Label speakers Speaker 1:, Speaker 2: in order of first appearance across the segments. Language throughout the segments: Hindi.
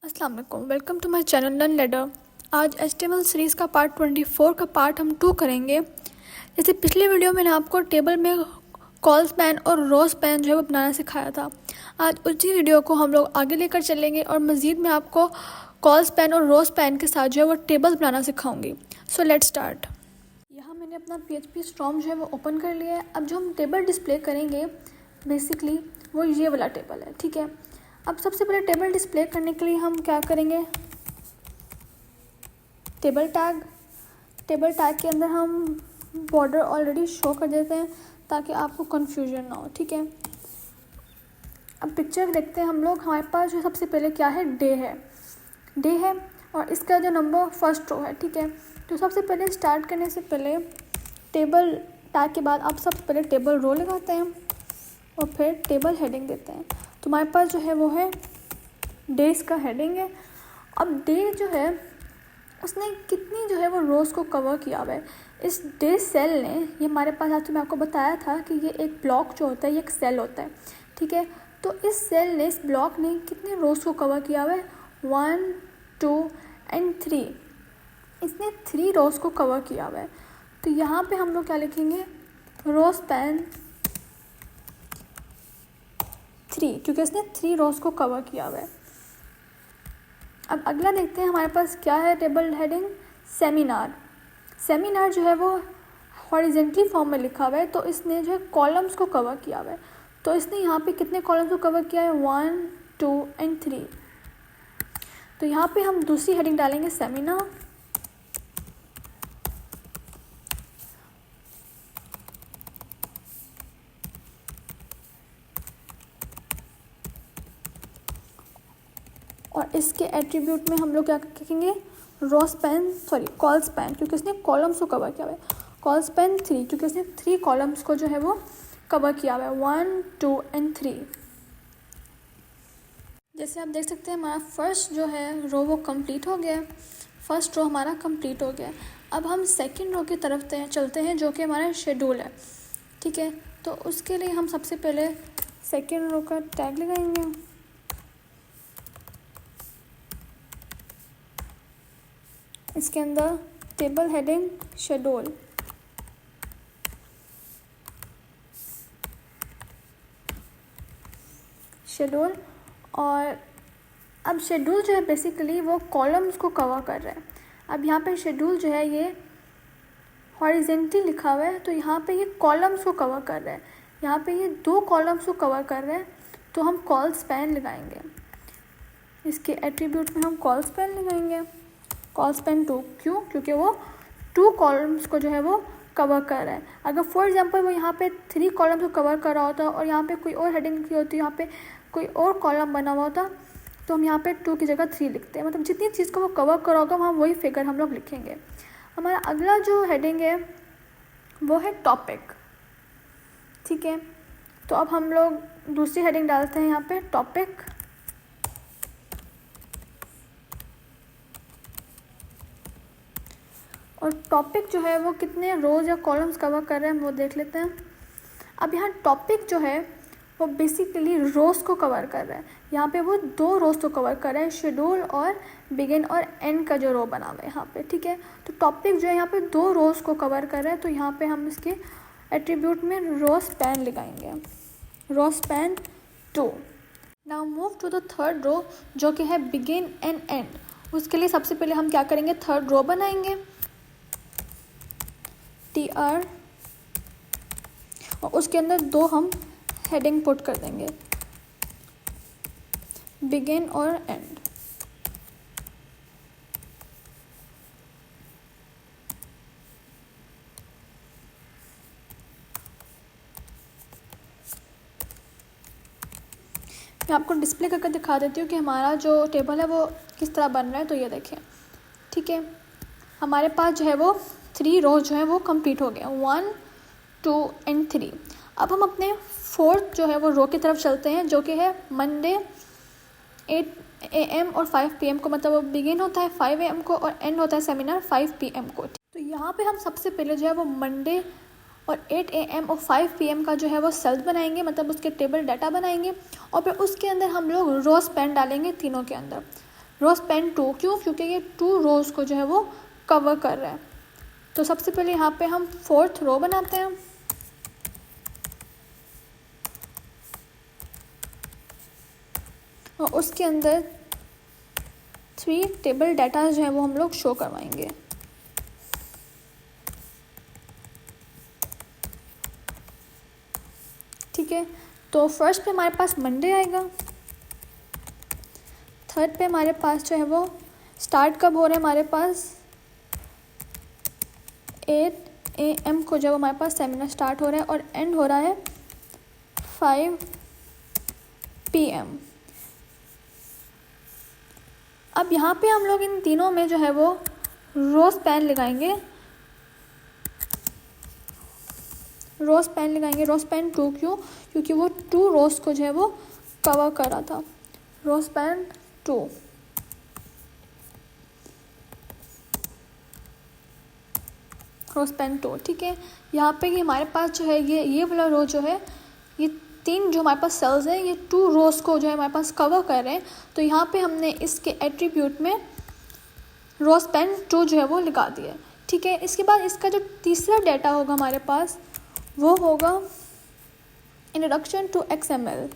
Speaker 1: अस्सलाम वालेकुम, welcome to my channel learn ladder. आज HTML सीरीज़ का पार्ट 24 का पार्ट हम 2 करेंगे। जैसे पिछले वीडियो में मैंने आपको टेबल में कॉल स्पैन और रो स्पैन जो है वो बनाना सिखाया था। आज उसी वीडियो को हम लोग आगे लेकर चलेंगे और मज़ीद मैं आपको कॉल स्पैन और रो स्पैन के साथ जो है वो टेबल्स बनाना सिखाऊंगी। So let's start. यहाँ मैंने अपना PHP स्टॉर्म जो है वो ओपन कर लिया है। अब जो हम टेबल डिस्प्ले करेंगे बेसिकली वो ये वाला टेबल है, ठीक है। अब सबसे पहले टेबल डिस्प्ले करने के लिए हम क्या करेंगे, टेबल टैग के अंदर हम बॉर्डर ऑलरेडी शो कर देते हैं ताकि आपको कन्फ्यूजन ना हो, ठीक है। अब पिक्चर देखते हैं हम लोग। हमारे पास जो सबसे पहले क्या है, डे है और इसका जो नंबर फर्स्ट रो है, ठीक है। तो सबसे पहले स्टार्ट करने से पहले टेबल टैग के बाद आप सबसे पहले टेबल रो लगाते हैं और फिर टेबल हेडिंग देते हैं। तो हमारे पास जो है वो है डेज का हेडिंग है। अब डे जो है उसने कितनी जो है वो रोज़ को कवर किया हुआ है। इस डे सेल ने, ये हमारे पास आज मैं आपको बताया था कि ये एक ब्लॉक जो होता है ये एक सेल होता है, ठीक है। तो इस सेल ने, इस ब्लॉक ने कितने रोज़ को कवर किया हुआ है, 1, 2 एंड 3। इसने 3 रोज़ को कवर किया हुआ है। तो यहाँ पे हम लोग क्या लिखेंगे, रो स्पैन 3, क्योंकि इसने 3 रोज़ को कवर किया हुआ है। अब अगला देखते हैं हमारे पास क्या है टेबल हेडिंग, सेमिनार जो है वो हॉरिजेंटली फॉर्म में लिखा हुआ है। तो इसने जो है कॉलम्स को कवर किया हुआ है। तो इसने यहाँ पे कितने कॉलम्स को कवर किया है, 1, 2 एंड 3। तो यहाँ पे हम दूसरी हेडिंग डालेंगे सेमिनार। और इसके एट्रीब्यूट में हम लोग क्या लिखेंगे, कॉल स्पैन, क्योंकि इसने कॉलम्स को कवर किया हुआ है। कॉल स्पैन 3, क्योंकि इसने 3 कॉलम्स को जो है वो कवर किया हुआ है, 1, 2 एंड 3। जैसे आप देख सकते हैं हमारा फर्स्ट जो है रो वो कंप्लीट हो गया है। फर्स्ट रो हमारा कंप्लीट हो गया। अब हम सेकंड रो की तरफ चलते हैं जो कि हमारा शेड्यूल है, ठीक है। तो उसके लिए हम सबसे पहले सेकंड रो का टैग लगाएंगे। इसके अंदर टेबल हेडिंग शेड्यूल, और अब शेड्यूल जो है बेसिकली वो कॉलम्स को कवर कर रहा है। अब यहाँ पे शेड्यूल जो है ये हॉरिजेंटली लिखा हुआ है, तो यहाँ पे ये कॉलम्स को कवर कर रहा है। यहाँ पे ये 2 कॉलम्स को कवर कर रहा है, तो हम कॉल स्पैन लगाएंगे। इसके एट्रीब्यूट में हम कॉल स्पैन लगाएंगे, कॉल स्पैन 2। क्यों? क्योंकि वो 2 कॉलम्स को जो है वो कवर कर रहा है। अगर फॉर एग्जांपल वो यहाँ पे 3 कॉलम्स को कवर कर रहा होता और यहाँ पे कोई और हेडिंग लिखी होती, यहाँ पे कोई और कॉलम बना हुआ होता, तो हम यहाँ पे 2 की जगह 3 लिखते हैं। मतलब जितनी चीज़ को वो कवर करा होगा वहाँ वही फिगर हम लोग लिखेंगे। हमारा अगला जो हेडिंग है वो है टॉपिक, ठीक है। तो अब हम लोग दूसरी हेडिंग डालते हैं यहाँ पे टॉपिक। और टॉपिक जो है वो कितने रोज़ या कॉलम्स कवर कर रहे हैं वो देख लेते हैं। अब यहाँ टॉपिक जो है वो बेसिकली रोज़ को कवर कर रहा है। यहाँ पे वो 2 रोज़ को कवर कर रहा है, शेड्यूल और बिगिन और एंड का जो रो बना हुआ है यहाँ पे, ठीक है। तो टॉपिक जो है यहाँ पे 2 रोज़ को कवर कर रहा है, तो यहाँ पे हम इसके एट्रीब्यूट में रो स्पैन लगाएंगे, row span 2। Now move to the third row जो कि है बिगिन एंड एंड। उसके लिए सबसे पहले हम क्या करेंगे, थर्ड रो बनाएंगे, TR, और उसके अंदर 2 हम हेडिंग पुट कर देंगे, बिगिन और एंड। मैं आपको डिस्प्ले करके दिखा देती हूँ कि हमारा जो टेबल है वो किस तरह बन रहा है। तो ये देखें, ठीक है। हमारे पास जो है वो 3 रोज जो है वो कंप्लीट हो गए, 1, 2 एंड 3। अब हम अपने 4th जो है वो रो की तरफ चलते हैं जो कि है मंडे 8 AM और 5 PM को। मतलब वो बिगिन होता है 5 AM को और एंड होता है सेमिनार 5 PM को। तो यहाँ पे हम सबसे पहले जो है वो मंडे और 8 AM और 5 PM का जो है वो सेल्स बनाएंगे, मतलब उसके टेबल डाटा बनाएंगे और फिर उसके अंदर हम लोग रो स्पैन डालेंगे तीनों के अंदर। रो स्पैन 2, क्यों? क्योंकि ये 2 रोज़ को जो है वो कवर कर रहा है। तो सबसे पहले यहाँ पे हम 4th रो बनाते हैं, और उसके अंदर 3 टेबल डाटा जो है वो हम लोग शो करवाएंगे। ठीक है, तो फर्स्ट पे हमारे पास मंडे आएगा, थर्ड पे हमारे पास जो है वो स्टार्ट कब हो रहा है, हमारे पास 8 AM को जब हमारे पास सेमिनार स्टार्ट हो रहा है और एंड हो रहा है 5 PM। अब यहाँ पे हम लोग इन तीनों में जो है वो रो स्पैन लगाएंगे, रो स्पैन 2, क्यों? क्योंकि वो 2 रोज को जो है वो कवर कर रहा था। Row span 2, row span 2। ठीक है, यहाँ पे ये हमारे पास जो है ये वाला रो जो है, ये 3 जो हमारे पास सेल्स हैं ये 2 रोज को जो है हमारे पास कवर कर रहे हैं। तो यहाँ पे हमने इसके एट्रीब्यूट में रो स्पैन 2 जो है वो लगा दिया। ठीक है, इसके बाद इसका जो तीसरा डाटा होगा हमारे पास वो होगा इंट्रोडक्शन टू XML।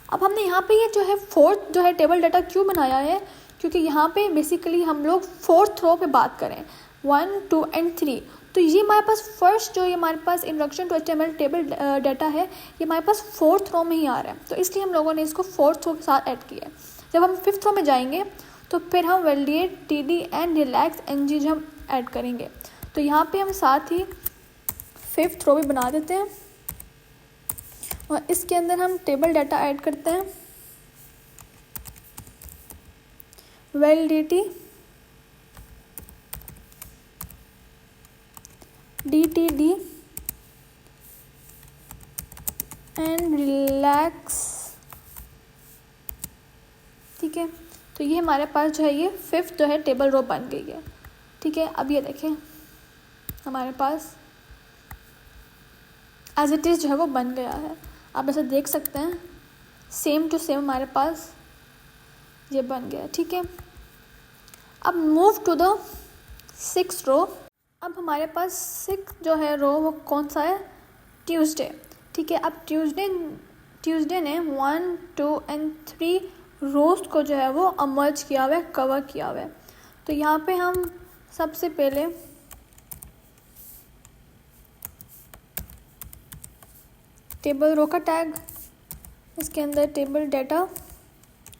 Speaker 1: अब हमने यहाँ पे ये जो है 4th जो है टेबल डाटा क्यों बनाया है, क्योंकि यहाँ पे बेसिकली हम लोग 4th रो पे बात करें, 1, 2 एंड 3। तो ये हमारे पास फर्स्ट जो ये हमारे पास introduction to HTML table data है ये हमारे पास 4th रो में ही आ रहा है, तो इसलिए हम लोगों ने इसको 4th रो के साथ ऐड किया है। जब हम 5th रो में जाएंगे तो फिर हम validate, TD and relax NG जो हम ऐड करेंगे। तो यहाँ पे हम साथ ही 5th रो भी बना देते हैं और इसके अंदर हम टेबल डाटा ऐड करते हैं, वैलिडिटी, DTD एंड रिलैक्स। ठीक है, तो ये हमारे पास जो है ये 5th जो है टेबल रो बन गई है। ठीक है, अब ये देखें हमारे पास एज इट इज़ जो है वो बन गया है। आप ऐसे देख सकते हैं सेम टू सेम हमारे पास ये बन गया। ठीक है, अब मूव टू द 6th रो। अब हमारे पास 6 जो है रो वो कौन सा है, ट्यूसडे। ठीक है, अब ट्यूसडे ने 1, 2 एंड 3 रोज को जो है वो अमर्ज किया हुआ है, कवर किया हुआ है। तो यहाँ पे हम सबसे पहले टेबल रो का टैग, इसके अंदर टेबल डाटा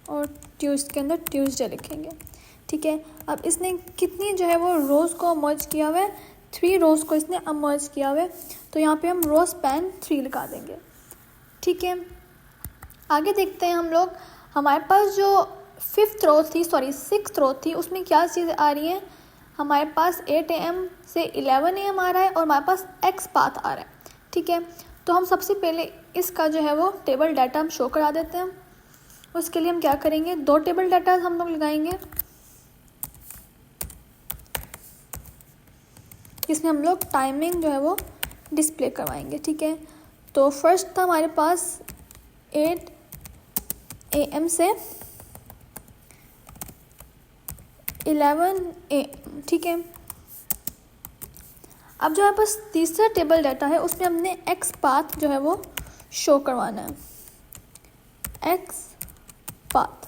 Speaker 1: और के अंदर ट्यूसडे लिखेंगे। ठीक है, अब इसने कितनी जो है वो रोज़ को अमर्ज किया हुआ है, 3 रोज़ को इसने अमर्ज किया हुआ है। तो यहाँ पे हम रो स्पैन 3 लगा देंगे। ठीक है, आगे देखते हैं हम लोग, हमारे पास जो 6th रो थी उसमें क्या चीज़ें आ रही हैं, हमारे पास 8 AM से 11 AM आ रहा है और हमारे पास X पाथ आ रहा है। ठीक है, तो हम सबसे पहले इसका जो है वो टेबल डाटा हम शो करा देते हैं। उसके लिए हम क्या करेंगे, 2 टेबल डाटा हम लोग लगाएंगे, इसमें हम लोग टाइमिंग जो है वो डिस्प्ले करवाएंगे। ठीक है, तो फर्स्ट था हमारे पास 8 AM से 11 AM। ठीक है, अब जो हमारे पास तीसरा टेबल डाटा है उसमें हमने X पाथ जो है वो शो करवाना है, X पाथ।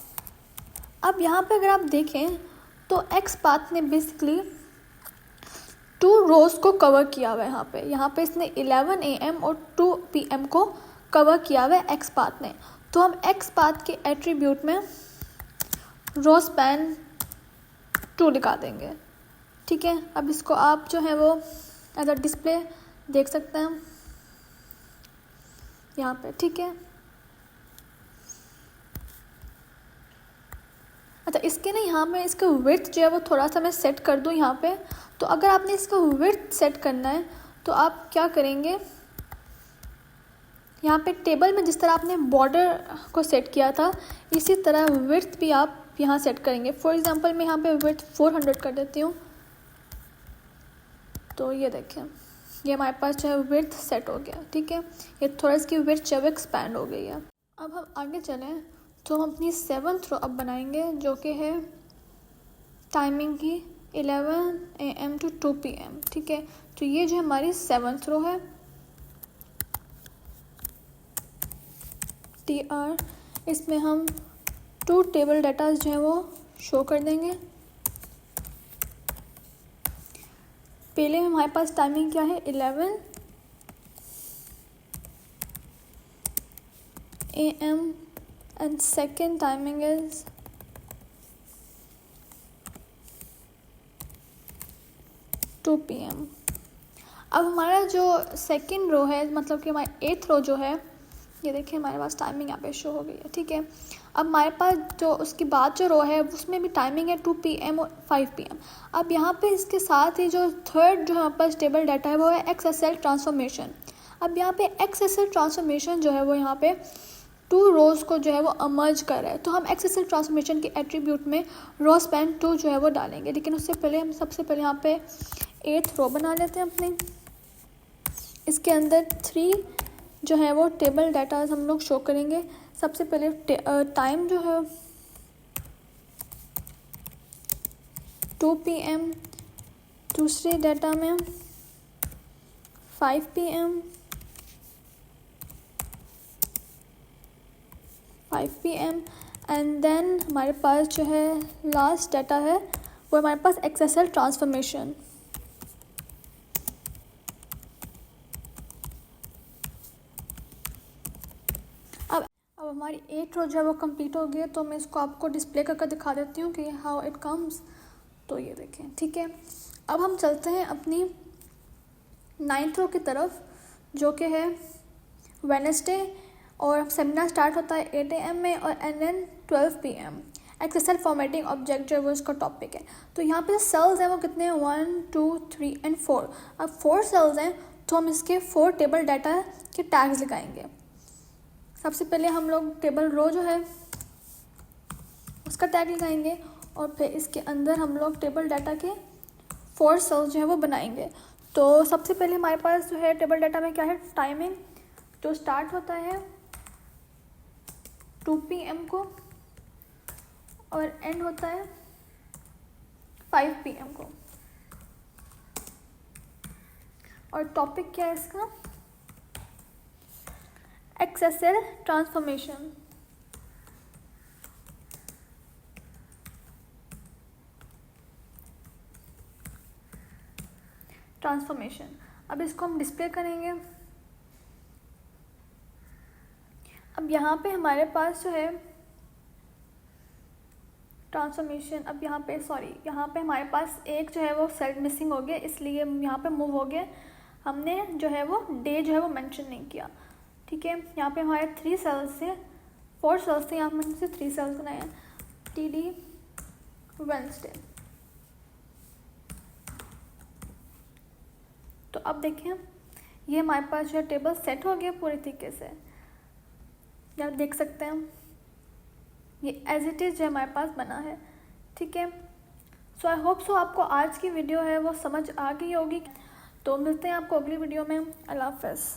Speaker 1: अब यहाँ पे अगर आप देखें तो X पाथ ने बेसिकली 2 रोज को कवर किया हुआ है। यहाँ पे इसने 11 AM और 2 PM को कवर किया हुआ है X पाथ ने। तो हम X पाथ के एट्रीब्यूट में रो स्पैन 2 लिखा देंगे। ठीक है, अब इसको आप जो है वो एज अ डिस्प्ले देख सकते हैं यहाँ पे। ठीक है, अच्छा इसके ना यहाँ में इसका विड्थ जो है वो थोड़ा सा मैं सेट कर दूँ यहाँ पे। तो अगर आपने इसका विड्थ सेट करना है तो आप क्या करेंगे, यहाँ पे टेबल में जिस तरह आपने बॉर्डर को सेट किया था इसी तरह विड्थ भी आप यहाँ सेट करेंगे। फॉर एग्जांपल मैं यहाँ पे विड्थ 400 कर देती हूँ। तो ये देखें ये हमारे पास जो है विड्थ सेट हो गया, ठीक है। ये थोड़ा इसकी विड्थ जो है एक्सपैंड हो गई है। अब हम आगे चलें तो हम अपनी 7th रो अब बनाएंगे, जो कि है टाइमिंग की 11 AM to 2 PM, ठीक है। तो ये जो हमारी 7th रो है, TR, इसमें हम 2 टेबल डाटा जो है वो शो कर देंगे। पहले हमारे पास टाइमिंग क्या है, 11 AM and second timing is 2 PM। अब हमारा जो सेकंड रो है, मतलब कि हमारी 8th रो जो है, ये देखिए हमारे पास टाइमिंग यहाँ पे शो हो गई है, ठीक है। अब हमारे पास जो उसकी बाद जो रो है उसमें भी टाइमिंग है 2 PM और 5 PM। अब यहाँ पे इसके साथ ही जो थर्ड जो हमारे पास टेबल डाटा है वो है XSL ट्रांसफॉर्मेशन। अब यहाँ पे XSL ट्रांसफॉर्मेशन जो है वो यहाँ पे 2 रोज़ को जो है वो अमर्ज कर रहा है। तो हम XSL ट्रांसफॉर्मेशन के एट्रीब्यूट में रो स्पैन 2 जो है वो डालेंगे, लेकिन उससे पहले हम सबसे पहले यहाँ पे 8th रो बना लेते हैं अपने। इसके अंदर 3 जो है वो टेबल डाटा हम लोग शो करेंगे। सबसे पहले टाइम जो है 2 PM, दूसरे डाटा में 5 PM, 5 PM, एंड देन हमारे पास जो है लास्ट डाटा है वो हमारे पास XSL ट्रांसफॉर्मेशन। अब हमारी 8 रो जो है वो कंप्लीट हो गई है, तो मैं इसको आपको डिस्प्ले करके दिखा देती हूँ कि हाउ इट कम्स। तो ये देखें, ठीक है। अब हम चलते हैं अपनी 9th रो की तरफ, जो कि है वेडनेसडे, और सेमिनार स्टार्ट होता है 8 AM में और and then 12 PM। Excel formatting object जो है वो इसका टॉपिक है। तो यहाँ पे सेल्स हैं वो कितने हैं, 1 2 3 एंड 4। अब 4 सेल्स हैं तो हम इसके 4 टेबल डाटा के टैग्स लगाएंगे। सबसे पहले हम लोग टेबल रो जो है उसका टैग लगाएंगे, और फिर इसके अंदर हम लोग टेबल डाटा के 4 सेल्स जो है वो बनाएंगे। तो सबसे पहले हमारे पास जो है टेबल डाटा में क्या है, टाइमिंग जो स्टार्ट होता है 2 PM को और एंड होता है 5 PM को। और टॉपिक क्या है इसका, XSL ट्रांसफॉर्मेशन। अब इसको हम डिस्प्ले करेंगे। अब यहाँ पे हमारे पास जो है ट्रांसफॉर्मेशन, अब यहाँ पे हमारे पास एक जो है वो सेल मिसिंग हो गया, इसलिए यहाँ पे मूव हो गया। हमने जो है वो डे जो है वो मेंशन नहीं किया, ठीक है। यहाँ पे हमारे 4 सेल्स थे, यहाँ मैंने से 3 सेल्स बनाए हैं, TD वेडनेसडे। तो अब देखें ये हमारे पास जो है टेबल सेट हो गया पूरी तरीके से, आप देख सकते हैं ये एज इट इज़ जो हमारे पास बना है, ठीक है। सो आई होप सो आपको आज की वीडियो है वो समझ आ गई होगी। तो मिलते हैं आपको अगली वीडियो में। अल्लाह हाफ़िज़।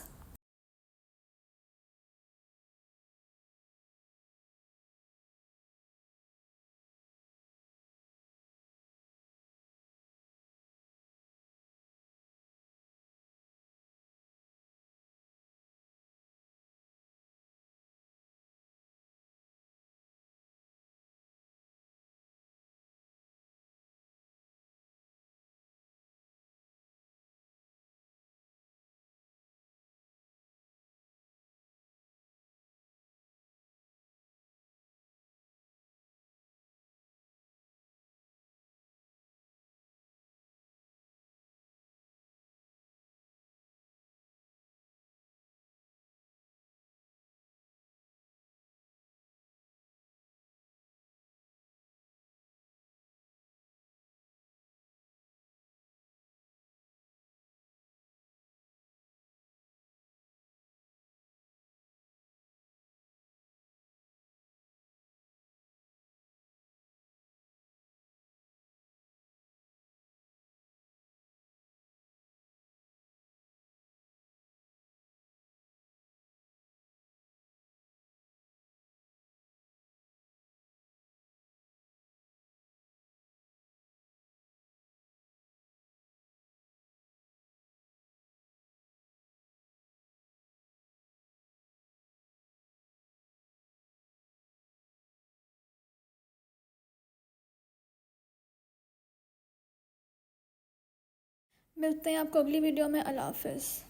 Speaker 1: मिलते हैं आपको अगली वीडियो में। अल्लाह हाफिज़।